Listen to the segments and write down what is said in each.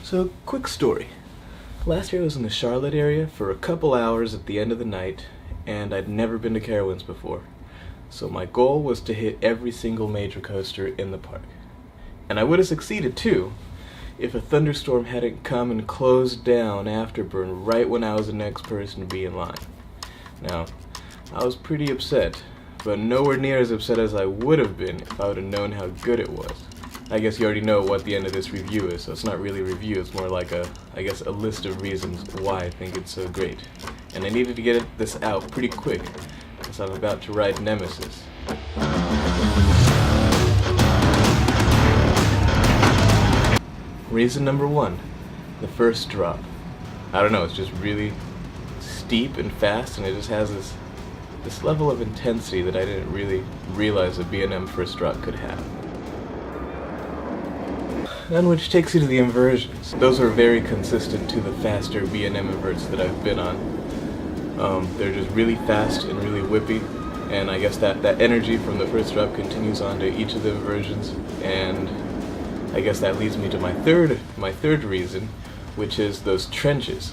So, quick story. Last year I was in the Charlotte area for a couple hours at the end of the night, and I'd never been to Carowinds before. So my goal was to hit every single major coaster in the park. And I would have succeeded too, if a thunderstorm hadn't come and closed down Afterburn right when I was the next person to be in line. Now, I was pretty upset, but nowhere near as upset as I would have been if I would have known how good it was. I guess you already know what the end of this review is, so it's not really a review, it's more like a list of reasons why I think it's so great. And I needed to get this out pretty quick, because I'm about to ride Nemesis. Reason number one, the first drop. I don't know, it's just really steep and fast, and it just has this level of intensity that I didn't really realize a B&M first drop could have. And which takes you to the inversions. Those are very consistent to the faster B&M inverts that I've been on. They're just really fast and really whippy, and I guess that energy from the first drop continues on to each of the inversions, and I guess that leads me to my third reason, which is those trenches.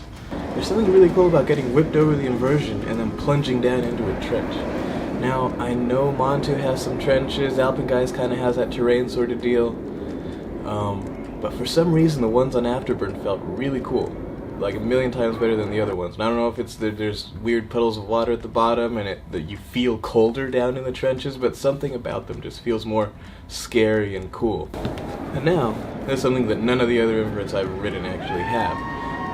There's something really cool about getting whipped over the inversion and then plunging down into a trench. Now, I know Montu has some trenches, Alpengeist kind of has that terrain sort of deal, but for some reason the ones on Afterburn felt really cool, like a million times better than the other ones. And I don't know if it's that there's weird puddles of water at the bottom and that you feel colder down in the trenches, but something about them just feels more scary and cool. And now, there's something that none of the other inverts I've ridden actually have,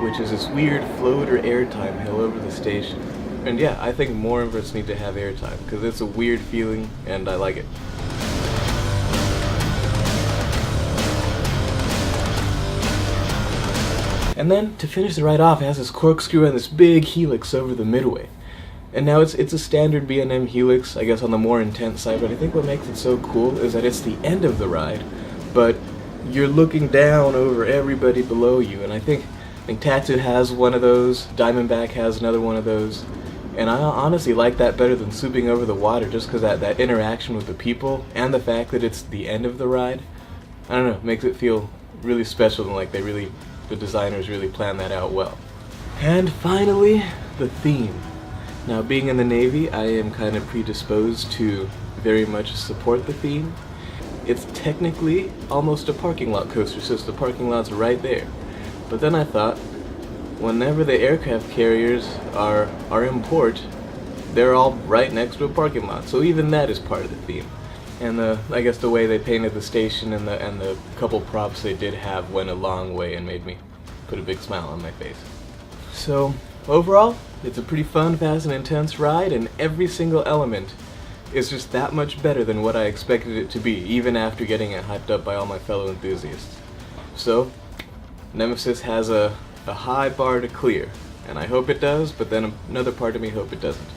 which is this weird float or airtime hill over the station. And yeah, I think more inverts need to have airtime, because it's a weird feeling and I like it. And then, to finish the ride off, it has this corkscrew and this big helix over the midway. And now it's a standard B&M helix, I guess on the more intense side, but I think what makes it so cool is that it's the end of the ride, but you're looking down over everybody below you, and I think Tatsu has one of those, Diamondback has another one of those, and I honestly like that better than swooping over the water, just because that interaction with the people, and the fact that it's the end of the ride, I don't know, makes it feel really special, and like the designers really planned that out well. And finally, the theme. Now, being in the Navy, I am kind of predisposed to very much support the theme. It's technically almost a parking lot coaster, since the parking lot's right there. But then I thought, whenever the aircraft carriers are in port, they're all right next to a parking lot, so even that is part of the theme. And I guess the way they painted the station and the couple props they did have went a long way and made me put a big smile on my face. So, overall, it's a pretty fun, fast, and intense ride, and every single element is just that much better than what I expected it to be, even after getting it hyped up by all my fellow enthusiasts. So, Nemesis has a high bar to clear, and I hope it does, but then another part of me hope it doesn't.